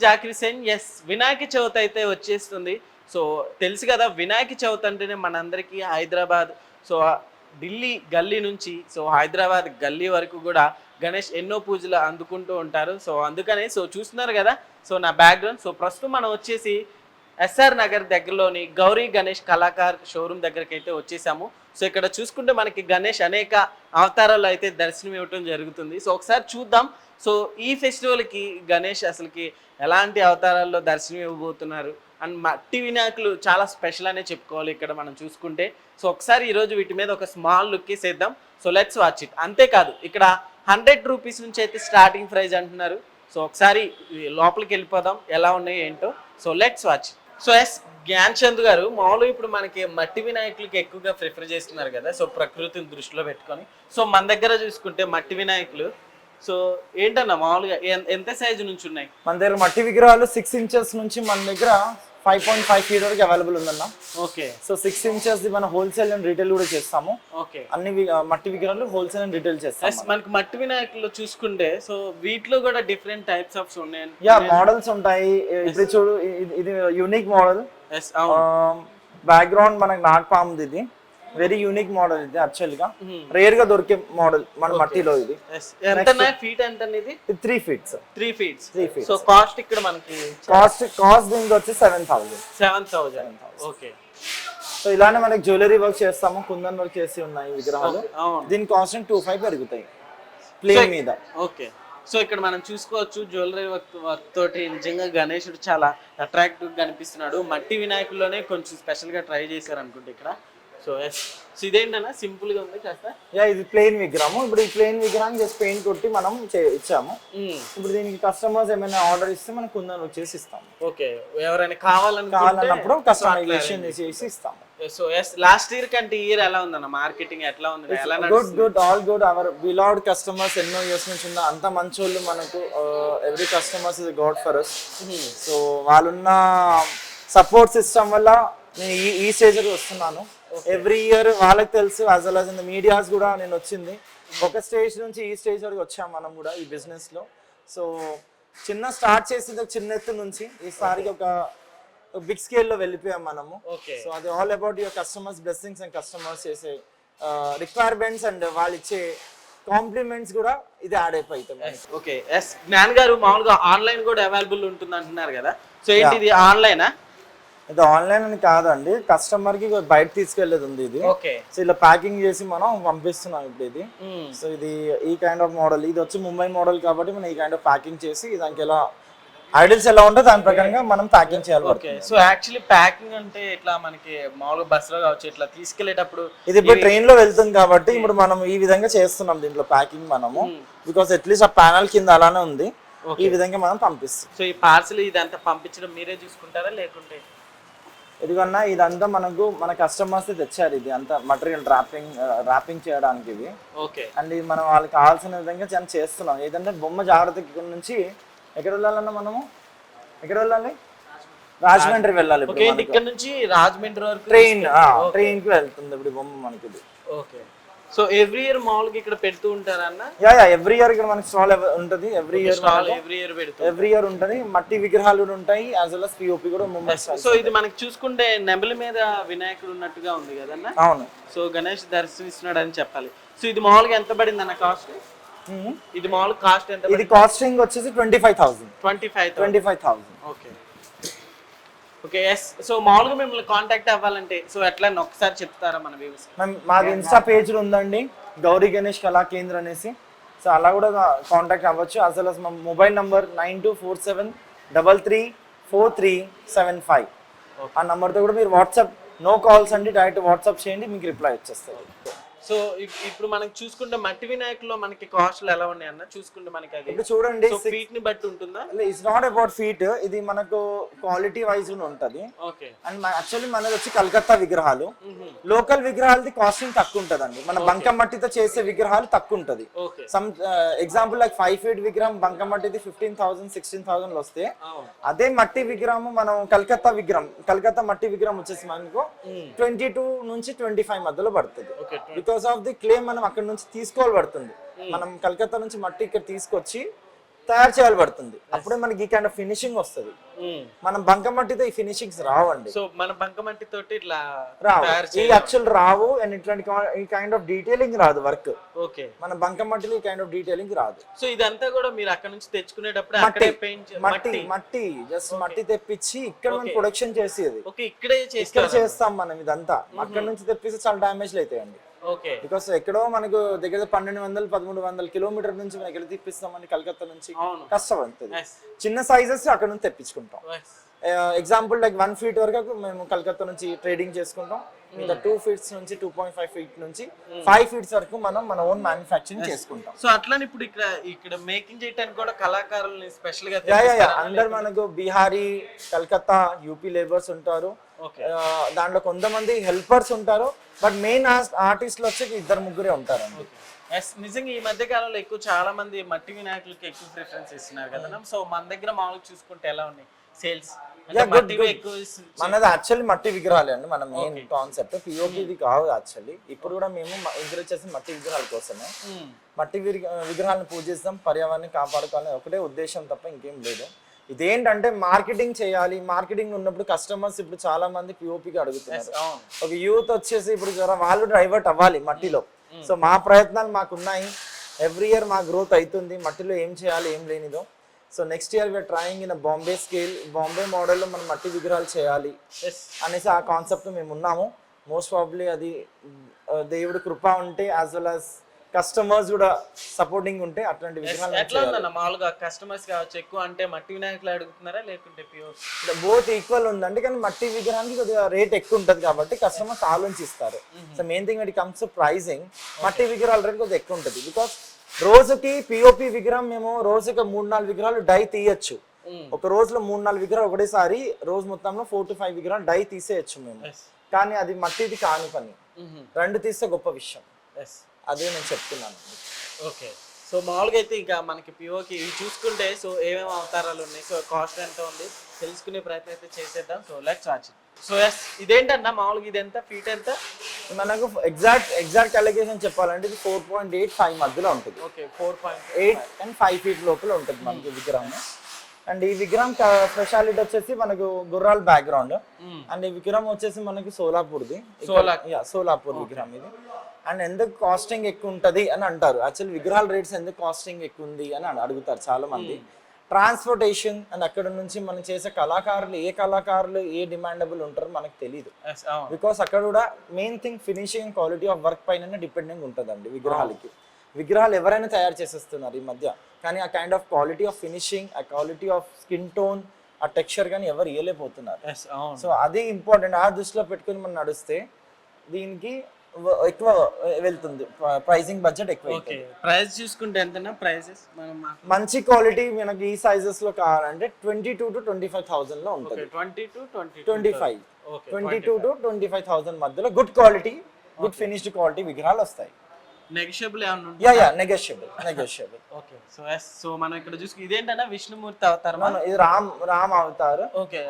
Zakir Sen. Yes, Vinayaka Chavithi అయితే వచ్చేస్తుంది. So తెలుసు కదా, వినాయక చవితి అంటేనే మనందరికీ హైదరాబాద్, సో ఢిల్లీ గల్లీ నుంచి సో హైదరాబాద్ గల్లీ వరకు కూడా గణేష్ ఎన్నో పూజలు అందుకుంటూ ఉంటారు. సో అందుకని సో చూస్తున్నారు కదా, సో నా బ్యాక్గ్రౌండ్. సో ప్రస్తుతం మనం వచ్చేసి ఎస్ఆర్ నగర్ దగ్గరలోని గౌరీ గణేష్ కళాకార్ షోరూమ్ దగ్గరికి అయితే వచ్చేసాము. సో ఇక్కడ చూసుకుంటే మనకి గణేష్ అనేక అవతారాలు అయితే దర్శనం ఇవ్వటం జరుగుతుంది. సో ఒకసారి చూద్దాం. సో ఈ ఫెస్టివల్కి గణేష్ అసలుకి ఎలాంటి అవతారాల్లో దర్శనం ఇవ్వబోతున్నారు అండ్ మట్టి వినాయకులు చాలా స్పెషల్ అనే చెప్పుకోవాలి ఇక్కడ మనం చూసుకుంటే. సో ఒకసారి ఈరోజు వీటి మీద ఒక స్మాల్ లుక్ వేసేద్దాం. So let's watch it. అంతేకాదు ఇక్కడ 100 రూపీస్ నుంచి అయితే స్టార్టింగ్ ప్రైజ్ అంటున్నారు. సో ఒకసారి లోపలికి వెళ్ళిపోదాం, ఎలా ఉన్నాయో ఏంటో. So let's watch. So S Gyan Chand గారు, మామూలుగా ఇప్పుడు మనకి మట్టి వినాయకులకి ఎక్కువగా ప్రిఫర్ చేస్తున్నారు కదా, సో ప్రకృతిని దృష్టిలో పెట్టుకొని. సో మన దగ్గర చూసుకుంటే మట్టి వినాయకులు సో ఏంటన్నా మామూలుగా ఎంత సైజు నుంచి ఉన్నాయి మన దగ్గర? మట్టి విగ్రహాలు 6 ఇంచెస్ నుంచి మన దగ్గర 5.5 ఫీట్ వరకు అవైలబుల్ ఉందన్న. ఓకే. సో 6 ఇంచెస్ మనం హోల్సేల్ అండ్ రీటైల్ కూడా చేస్తాము. ఓకే. అన్ని మట్టి విగ్రహాలు హోల్సేల్ అండ్ రీటైల్ చేస్తాం. మనకి మట్టి వినాయకులు చూసుకుంటే సో వీటిలో కూడా డిఫరెంట్ టైప్స్ ఆఫ్ ఉన్నాయి. యా, మోడల్స్ ఉంటాయి. ఇప్పుడు చూడు, ఇది యూనిక్ మోడల్. బ్యాక్గ్రౌండ్ మనకి నాగపాముది. ఇది వెరీ యూనిక్ మోడల్. ఇది యాక్చువల్ గా రేర్ గా దొరికే మోడల్ మన మట్టిలో. ఇది ఎంత ఫీట్ ఎంత? ఇది 3 ఫీట్స్. 3 ఫీట్స్. సో కాస్ట్ ఇక్కడ మనకి కాస్ట్ దీనికి వచ్చి 7,000. ఓకే. సో ఇలానే మనకి జ్యువెలరీ వర్క్ చేస్తాము, కుందన్ వర్క్ చేసి ఉన్నాయి విగ్రహాలు. దీని కాస్ట్ 2,500 పెరుగుతాయి ప్లేన్ మీద. ఓకే. సో ఇక్కడ మనం చూసుకోవచ్చు జ్యువెలరీ వర్క్ తోటి నిజంగా గణేశుడు చాలా అట్రాక్టివ్ గా కనిపిస్తున్నాడు. మట్టి వినాయకుల్లోనే కొంచెం స్పెషల్ గా ట్రై చేశారు అనుకుంటే ఇక్కడ. సో ఎస్, సో ఇదేంటన్నా సింపుల్ గా ఉంది కాస్త. యా, ఇది ప్లెయిన్ విగ్రహం. ఇప్పుడు ఈ ప్లెయిన్ విగ్రహాన్ని జస్ట్ పెయింట్ కొట్టి మనం ఇచ్చాము. ఇప్పుడు దీనికి కస్టమర్స్ ఏమైనా ఆర్డర్ ఇస్తే మనం కుందన్ వచ్చేసి ఇస్తాము. ఓకే. ఎవరైనా కావాలన్నప్పుడు కస్టమైజేషన్ చేసి ఇస్తాము. సో ఎస్, లాస్ట్ ఇయర్ కంటే ఇయర్ ఎలా ఉందన్న మార్కెటింగ్ ఎట్లా ఉంది? Good all good. Our beloved customers ఎన్నో ఇయర్స్ నుంచి ఉన్న అంత మంచోళ్ళు మనకు. Every customers is god for us. So వాళ్ళున్న సపోర్ట్ సిస్టమ్ వల్ల నేను ఈ స్టేజ్ వస్తున్నాను. ఎవ్రీ ఇయర్ వాళ్ళకి తెలుసు, as well as in the medias కూడా నేను వచ్చింది. ఒక స్టేజ్ నుంచి ఈ స్టేజ్ వరకు వచ్చాము మనం కూడా ఈ బిజినెస్ లో. సో చిన్న స్టార్ట్ చేసింది ఒక చిన్న ఎత్తు నుంచి ఈసారికి ఒక బిగ్ స్కేల్ లో వెళ్ళిపోయాం మనము. సో అది all about your customers blessings and customers చేసే రిక్వైర్మెంట్స్ అండ్ వాళ్ళు ఇచ్చే కాంప్లిమెంట్స్ కూడా ఇది యాడ్ అయిపోతాయి. ఓకే. ఎస్ జ్ఞాన్ గారు, మామూలుగా ఆన్లైన్ కూడా అవైలబుల్ ఉంటుంది అంటున్నారు కదా, సో ఏంటి ఇది ఆన్లైనా? ఇది ఆన్లైన్ అని కాదండి, కస్టమర్ కి బయట తీసుకెళ్లేది ఉంది ఇది. సో ఇలా ప్యాకింగ్ చేసి మనం పంపిస్తున్నాం ఇప్పుడు ఇది. సో ఇది ఈ కైండ్ ఆఫ్ మోడల్. ఇది వచ్చి ముంబై మోడల్ కాబట్టి మనం ఈ కైండ్ ఆఫ్ ప్యాకింగ్ చేసి దానికి ఎలా ఐడిల్స్ ఎలా ఉంటే దాని ప్రకారంగా మనం ప్యాకింగ్ చేయాలి. ఓకే. సో యాక్చువల్లీ ప్యాకింగ్ అంటే ఇట్లా మనకి మామూలుగా బస్సులో కావచ్చు, ఇట్లా తీసుకెళ్లేటప్పుడు ఇది ఇప్పుడు ట్రైన్ లో వెళ్తుంది కాబట్టి ఇప్పుడు మనం ఈ విధంగా చేస్తున్నాం దీంట్లో ప్యాకింగ్ మనము. బికాస్ అట్లీస్ట్ ఆ ప్యానల్ కింద అలానే ఉంది, ఈ విధంగా మనం పంపిస్తాం. సో ఈ పార్సల్ ఇదంతా పంపించడం మీరే చూసుకుంటారా లేకుంటే? ఇదిగన్నా ఇదంతా మనకు మన కస్టమర్స్ తెచ్చారు. ఇది అంతా మటీరియల్ ర్యాపింగ్ చేయడానికి ఇవి. ఓకే. అండ్ ఇది మనం వాళ్ళకి కావాల్సిన విధంగా చేస్తున్నాం. ఏదంటే బొమ్మ జాగ్రత్త నుంచి ఎక్కడ వెళ్ళాలన్నా మనము ఎక్కడ వెళ్ళాలి? రాజమండ్రి వెళ్ళాలి. ఇక్కడ నుంచి రాజమండ్రి వరకు ట్రైన్ కి వెళ్తుంది ఇప్పుడు బొమ్మ మనకి ఇది. ఓకే. సో ఎవ్రీ ఇయర్ మామూలుగా ఇక్కడ పెడుతూ ఉంటారన్న? యా, ఎవ్రీ ఇయర్ ఇక్కడ మనకి స్టాల్ ఉంటుంది. ఎవ్రీ ఇయర్ ఉంటుంది. మట్టి విగ్రహాలు కూడా ఉంటాయి, యాజ్ వెల్ as పిఓపి కూడా ముంబై. సో ఇది మనకి చూసుకుంటే నెమలి మీద వినాయకుడు ఉన్నట్టుగా ఉంది కదన్న? అవును. సో గణేష్ దర్శనిస్తున్నాడు అని చెప్పాలి. సో ఇది మామూలుగా ఎంత పడింది అన్న కాస్ట్? ఇది మామూలుగా కాస్ట్ ఎంత? ఇది కాస్టింగ్ వచ్చేసి 25,000. 25,000. ఓకే. ఓకే. ఎస్. సో మామూలుగా మిమ్మల్ని కాంటాక్ట్ అవ్వాలంటే సో ఎట్లా ఒకసారి చెప్తారా మన వ్యూస్? మాది ఇన్స్టా పేజ్ ఉందండి, గౌరీ గణేష్ కళా కేంద్ర అనేసి. సో అలా కూడా కాంటాక్ట్ అవ్వచ్చు. అసలు మా మొబైల్ నంబర్ 9247334375. ఆ నంబర్తో కూడా మీరు వాట్సాప్, నో కాల్స్ అండి, డైరెక్ట్ వాట్సాప్ చేయండి, మీకు రిప్లై వచ్చేస్తుంది. సో ఇప్పుడు మనకి చూసుకుంటే మట్టి వినాయకుల్లో మనకి కాస్ట్లు ఎలా ఉన్నాయి అన్న చూసుకుంటే మనకి అది ఇప్పుడు చూడండి ఫీట్ ని బట్టి ఉంటుందా? ఇట్స్ నాట్ అబౌట్ ఫీట్, ఇది మనకు క్వాలిటీ వైజ్ ఉంటది. అండ్ యాక్చువల్లీ మనది వచ్చి కలకత్తా విగ్రహాలు. లోకల్ విగ్రహాలది కాస్టింగ్ తక్కువ ఉంటదండి. మన బంక మట్టితో చేసే విగ్రహాలు తక్కువ ఉంటది. సమ్ ఎగ్జాంపుల్ లైక్ 5 ఫీట్ విగ్రహం బంక మట్టిది 15,000 16,000 వస్తే, అదే మట్టి విగ్రహం మనం కలకత్తా మట్టి విగ్రహం వచ్చేసి మనకు 22 నుంచి 25 మధ్యలో పడుతుంది. బికాస్ ఆఫ్ ది క్లే మనం అక్కడ నుంచి తీసుకోవాలి పడుతుంది. మనం కలకత్తా నుంచి మట్టి ఇక్కడ తీసుకొచ్చి తయారు చేయబడుతుంది. అప్పుడే మనకి ఈ కైండ్ ఆఫ్ ఫినిషింగ్ వస్తుంది. మనం బంకమట్టితో ఈ ఫినిషింగ్స్ రావండి. సో మన బంకమట్టి తోటి ఇట్లా రావు, ఈ అచ్చులు రావు. అండ్ ఇట్లాంటి ఈ కైండ్ ఆఫ్ డీటెయిలింగ్ రాదు వర్క్. ఓకే, మన బంకమట్టిలో ఈ కైండ్ ఆఫ్ డీటెయిలింగ్ రాదు. సో ఇదంతా కూడా మీరు అక్కడ నుంచి తెచ్చుకునేటప్పుడు అక్కడే పెయింట్ మట్టి జస్ట్ మట్టి తెప్పించి ఇక్కడ మనం ప్రొడక్షన్ చేసేది. ఓకే, ఇక్కడే ఇక్కడ చేస్తాం మనం ఇదంతా. అక్కడ నుంచి తెప్పిస్తే చాలా డ్యామేజ్లు అవుతాయండి. ఓకే, బికాస్ ఎక్కడో మనకు దగ్గర 1200-1300 కిలోమీటర్ నుంచి మనం ఎక్కడ తెప్పిస్తామని కలకత్తా నుంచి కష్టం అవుతుంది. చిన్న సైజెస్ అక్కడ నుంచి తెప్పించుకుంటాం. ఎగ్జాంపుల్ లైక్ 1 feet వరకు మేము కలకత్తా నుంచి ట్రేడింగ్ చేసుకుంటాం. ఇంకా 2 feet నుంచి 2.5 feet నుంచి 5 feet వరకు మనం మన ఓన్ మ్యానుఫ్యాక్చరింగ్ చేసుకుంటాం. సో అట్లానే ఇప్పుడు ఇక్కడ మేకింగ్ చేయడానికి కూడా కళాకారుల్ని స్పెషల్ గా అందరు మనకు బీహారీ, కలకత్తా, యూపీ లేబర్స్ ఉంటారు. దాంట్లో కొంతమంది హెల్పర్స్ ఉంటారు. బట్ మెయిన్ ఆర్టిస్టులు వచ్చి 2-3 ఉంటారండి. నిజంగా ఈ మధ్య కాలంలో ఎక్కువ చాలా మంది మట్టి వినాయకులకి ఎక్కువ ప్రిఫరెన్స్ ఇస్తున్నారు కదా. సో మన దగ్గర మామూలుగా చూసుకుంటే ఎలా ఉన్నాయి సేల్స్? మనది యాక్చువల్లీ మట్టి విగ్రహాలే అండి. మన మెయిన్ కాన్సెప్ట్ పిఓపిది కాదు యాక్చువల్లీ. ఇప్పుడు కూడా మేము ఎంకరేజ్ చేసి మట్టి విగ్రహాల కోసమే. మట్టి విగ్రహాలను పూజిస్తాం, పర్యావరణాన్ని కాపాడుకోవాలని ఒకటే ఉద్దేశం తప్ప ఇంకేం లేదు. ఇదేంటంటే మార్కెటింగ్ చేయాలి. మార్కెటింగ్ ఉన్నప్పుడు కస్టమర్స్ ఇప్పుడు చాలా మంది పిఓపికి అడుగుతున్నారు. ఒక యూత్ వచ్చేసి ఇప్పుడు వాళ్ళు డైవర్ట్ అవ్వాలి మట్టిలో. సో మా ప్రయత్నాలు మాకు ఉన్నాయి. ఎవ్రీ ఇయర్ మా గ్రోత్ అవుతుంది. మట్టిలో ఏం చేయాలి, ఏం లేనిదో. So next year we are trying in Bombay scale. Bombay మోడల్లో మనం మట్టి విగ్రహాలు చేయాలి అనేసి ఆ కాన్సెప్ట్ మేము ఉన్నాము. మోస్ట్ ప్రాబబ్లీ అది దేవుడి కృప ఉంటే యాజ్ వెల్ యాజ్ కస్టమర్స్ కూడా సపోర్టింగ్ ఉంటే అట్లాంటి విగ్రహాలు ఎట్లా ఉందన్న మామూలుగా కస్టమర్స్ కావచ్చు ఎక్కువ అంటే మట్టి వినాయకులు అడుగుతున్నారా లేకుంటే బోత్ ఈక్వల్ ఉందండి. కానీ మట్టి విగ్రహానికి కొద్దిగా రేట్ ఎక్కువ ఉంటుంది కాబట్టి కస్టమర్స్ ఆలోచిస్తారు. So main thing it comes to pricing. మట్టి విగ్రహాల రేట్ కొద్దిగా ఎక్కువ ఉంటుంది. బికాస్ రోజుకి పిఓపి విగ్రహం మేము రోజుకి 3-4 విగ్రహాలు డై తీయచ్చు. ఒక రోజులో 3-4 విగ్రహాలు ఒకటేసారి రోజు మొత్తంలో 4 to 5 విగ్రహాలు డై తీసేయచ్చు మేము. కానీ అది మట్టిది కాని పని. 2 తీస్తే గొప్ప విషయం. అదే నేను చెప్తున్నాను. ఓకే, సో మామూలుగా అయితే ఇంకా మనకి పిఓకి ఇవి చూసుకుంటే సో ఏమేమి అవతారాలు ఉన్నాయి, సో కాస్ట్ ఎంత ఉంది తెలుసుకునే ప్రయత్నం అయితే చేసేద్దాం. So let's watch. So yes, ఇదేంటన్నా మామూలుగా ఇది ఎంత ఫీట్ ఎంత? మనకు ఎగ్జాక్ట్ అలొకేషన్ చెప్పాలంటే ఇది 4.85 మధ్యలో ఉంటుంది. ఓకే, 4.8 and 5 feet లోపల ఉంటుంది మనకి విగ్రహం. అండ్ ఈ విగ్రహం స్పెషాలిటీ వచ్చేసి మనకు గుర్రాల బ్యాక్గ్రౌండ్. అండ్ ఈ విగ్రహం వచ్చేసి మనకి సోలాపూర్ది. సోలాపూర్ విగ్రహం ఇది. అండ్ ఎందుకు కాస్టింగ్ ఎక్కువ ఉంటుంది అని అంటారు. యాక్చువల్లీ విగ్రహాల రేట్స్ ఎందుకు కాస్టింగ్ ఎక్కువ ఉంది అని అడుగుతారు చాలా మంది. ట్రాన్స్పోర్టేషన్ అండ్ అక్కడ నుంచి మనం చేసే కళాకారులు ఏ డిమాండబుల్ ఉంటారో మనకు తెలియదు. బికాస్ అక్కడ కూడా main thing finishing quality of work పైన డిపెండింగ్ ఉంటుందండి విగ్రహాలకి. విగ్రహాలు ఎవరైనా తయారు చేసేస్తున్నారు ఈ మధ్య, కానీ ఆ kind of quality of finishing, ఆ క్వాలిటీ ఆఫ్ స్కిన్ టోన్, ఆ టెక్స్చర్ కానీ ఎవరు ఇవ్వలేకపోతున్నారు. సో అది ఇంపార్టెంట్. ఆ దృష్టిలో పెట్టుకుని మనం నడిస్తే దీనికి ఎక్కువ వెళ్తుంది. ప్రైసింగ్ బడ్జెట్ ఎక్కువ. ప్రైస్ చూసుకుంటే ఎంతనా ప్రైసెస్? మంచి క్వాలిటీ మనకి ఈ సైజెస్ లో కావాలంటే 22,000 to 25,000 లో ఉంటుంది. 22,000 to 25,000 మధ్యలో good quality, good finished quality విగ్రహాలు వస్తాయి. నెగోషియబుల్ ఏమన్నా ఉంటుందా? Yeah negotiable. ఓకే, సో మనం ఇక్కడ చూసుకు ఇదేంటన్నా విష్ణుమూర్తి అవతారం? ఇది రామ్ అవతార్. ఓకే,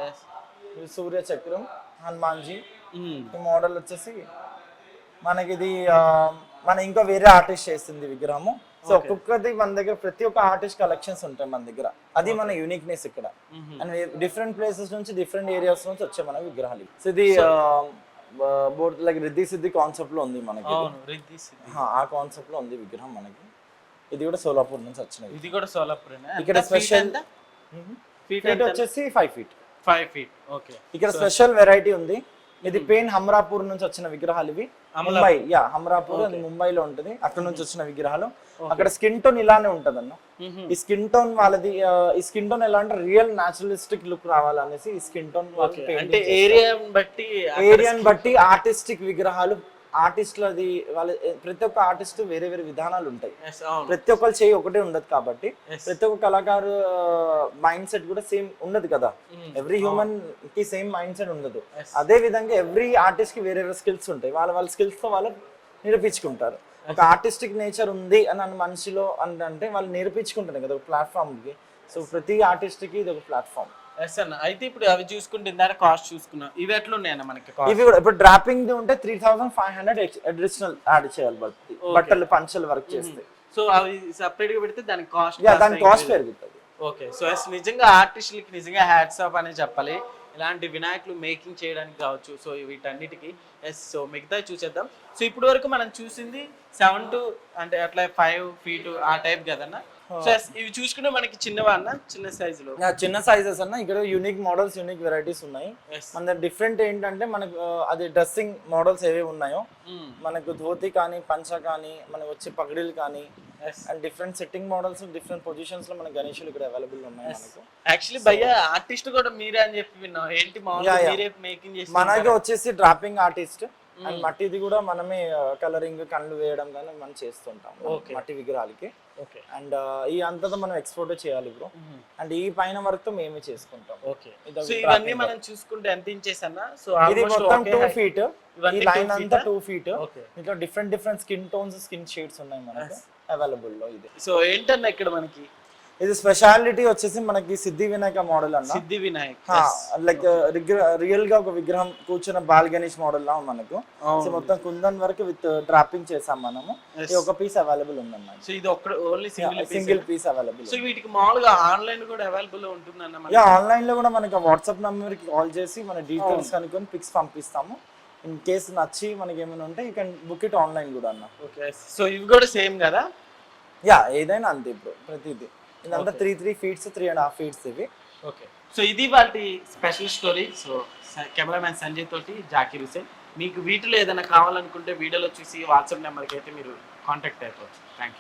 సూర్య చక్రం, హనుమాన్ జీ. ఈ మోడల్ వచ్చేసి మనకి ఇది మన ఇంకా వేరే ఆర్టిస్ట్ చేస్తుంది విగ్రహము. సో ఒక్కొక్కటి మన దగ్గర ప్రతి ఒక్క ఆర్టిస్ట్ కలెక్షన్స్ ఉంటాయి మన దగ్గర. అది మన యూనిక్నెస్ ఇక్కడ. అండ్ డిఫరెంట్ ప్లేసెస్ నుంచి డిఫరెంట్ ఏరియాస్ నుంచి వచ్చే మన విగ్రహాలు. సో ఇది బోర్డ్ లైక్ రిద్ధి సిద్ధి కాన్సెప్ట్ లో ఉంది మనకి. ఆ కాన్సెప్ట్ లో ఉంది విగ్రహం మనకి. ఇది కూడా సోలాపూర్ నుంచి వచ్చినది. ఇది కూడా సోలాపూర్. ఇక్కడ స్పెషల్ ఫీట్ వచ్చేసి 5 feet. ఓకే, ఇక్కడ స్పెషల్ వెరైటీ ఉంది. ఇది పెయిన్ హమ్రాపూర్ నుంచి వచ్చిన విగ్రహాలు ఇవి. ముంబై, హమ్రాపూర్ అది ముంబైలో ఉంటుంది. అక్కడ నుంచి వచ్చిన విగ్రహాలు. అక్కడ స్కిన్ టోన్ ఇలానే ఉంటది అన్న. ఈ స్కిన్ టోన్ వాళ్ళది. ఈ స్కిన్ టోన్ ఎలా అంటే రియల్ న్యాచురలిస్టిక్ లుక్ రావాలనేసి ఈ స్కిన్ టోన్ అంటే ఏరియాని బట్టి ఆర్టిస్టిక్ విగ్రహాలు. ఆర్టిస్టులది వాళ్ళ ప్రతి ఒక్క ఆర్టిస్ట్ వేరే వేరే విధానాలు ఉంటాయి. ప్రతి ఒక్కరు చేయి ఒకటే ఉండదు కాబట్టి ప్రతి ఒక్క కళాకారు మైండ్ సెట్ కూడా సేమ్ ఉండదు కదా. ఎవ్రీ హ్యూమన్ కి సేమ్ మైండ్ సెట్ ఉండదు. అదే విధంగా ఎవ్రీ ఆర్టిస్ట్ కి వేరే వేరే స్కిల్స్ ఉంటాయి. వాళ్ళ స్కిల్స్ తో వాళ్ళు నిరూపించుకుంటారు. ఒక ఆర్టిస్టిక్ నేచర్ ఉంది అని మనిషిలో అంటే వాళ్ళు నిరూపించుకుంటారు కదా ఒక ప్లాట్ఫామ్ కి. సో ప్రతి ఆర్టిస్ట్ కి ఇది ఒక ప్లాట్ఫామ్. అయితే ఇప్పుడు అవి చూసుకుంటే ఇందాక కాస్ట్ చూసుకున్నాం. ఇవి ఎట్లా ఉన్నాయన్న మనకి? ఇవి కూడా ఇప్పుడు డ్రాపింగ్ ఉంటే 3,500 అడిషనల్ యాడ్ చేయాలి బట్టలు పంచలు వర్క్ చేస్తే. సో అవి సెపరేట్ గా పెడితే దానికి కాస్ట్ పెరుగుతుంది. ఓకే. సో నిజంగా ఆర్టిస్టులకి నిజంగా హ్యాట్స్ ఆఫ్ అనే చెప్పాలి. ఇలాంటి వినాయకులు మేకింగ్ చేయడానికి కావచ్చు. సో వీటన్నిటికి సో మిగతావి చూసేద్దాం. సో ఇప్పటి వరకు మనం చూసింది 7 to అంటే అట్లా 5 ఫీట్ ఆ టైప్ కదన్నా. సో ఇవి చూసుకుంటే మనకి చిన్నవా అన్న, చిన్న సైజులో? చిన్న సైజెస్ అన్న, ఇక్కడ యూనిక్ మోడల్స్, యూనిక్ వెరైటీస్ ఉన్నాయి. మన దగ్గర డిఫరెంట్ ఏంటంటే మనకు అది డ్రెస్సింగ్ మోడల్స్ ఏవి ఉన్నాయో, మనకు ధోతి కానీ, పంచ కానీ, మనకు వచ్చే పగడీలు కానీ, and different setting models, different positions లో మన గణేషులు ఇక్కడ అవైలబుల్ ఉన్నాయి మనకు. యాక్చువల్లీ భయ్య ఆర్టిస్ట్ కూడా మీరే అని చెప్పి విన్నాం. ఏంటి మామూలుగా మీరే మేకింగ్ చేసి? మనకి వచ్చేసి డ్రాపింగ్ ఆర్టిస్ట్ అండ్ మట్టిది కూడా మనమే కలరింగ్, కళ్ళు వేయడం కానీ మనం చేస్తుంటాం మట్టి విగ్రహాలకి. అండ్ ఈ అంతటా మనం ఎక్స్పోర్ట్ చేయాలి బ్రో. అండ్ ఈ పైన వర్క్ తో మేమే చేసుకుంటాం. ఓకే. సో ఇవన్నీ మనం చూసుకుంటే ఎంత ఇంచెస్ అన్న? సో ఇది మొత్తం 2 ఫీట్, ఈ లైన్ అంతా 2 ఫీట్. ఇంట్లో different skin tones, skin shades ఉన్నాయి మనకి అవైలబుల్ లో. ఇది సో ఏంటన్నా ఇక్కడ మనకి ఇది స్పెషాలిటీ వచ్చేసి మనకి సిద్ధి వినాయక మోడల్ అన్న. సిద్ధి వినాయక్ లైక్ రియల్ గా ఒక విగ్రహం కూర్చున్న బాల్ గణేష్ మోడల్ లా మనకు. సో మొత్తం కుందన్ వరకు విత్ డ్రాపింగ్ చేసాం మనము. ఇది ఒక పీస్ అవైలబుల్ ఉందన్నమాట. సో ఇది ఒక్క only single piece available. So వీటికి మామూలుగా ఆన్లైన్ కూడా అవైలబుల్ ఉంటుందన్న? ఆన్లైన్ లో కూడా మనకి వాట్సాప్ నంబర్ కి కాల్ చేసి మన డీటెయిల్స్ కనుక్కొని పిక్స్ పంపిస్తాము. ఇన్ కేసు నచ్చి మనకి ఏమైనా ఉంటే you can book it online కూడా అన్న. ఓకే. సో ఇవి కూడా సేమ్ కదా? ఏదైనా అంతే ఇప్పుడు ప్రతిదీ. ఇదంతా 3 feet 3.5 feet ఇవి. ఓకే. సో ఇది వాటి special story. So cameraman Sanjay తోటి జాకీర్ హుసేన్. మీకు వీటిలో ఏదైనా కావాలనుకుంటే వీడియోలో చూసి వాట్సాప్ నెంబర్కి అయితే మీరు కాంటాక్ట్ అయిపోవచ్చు. Thank you.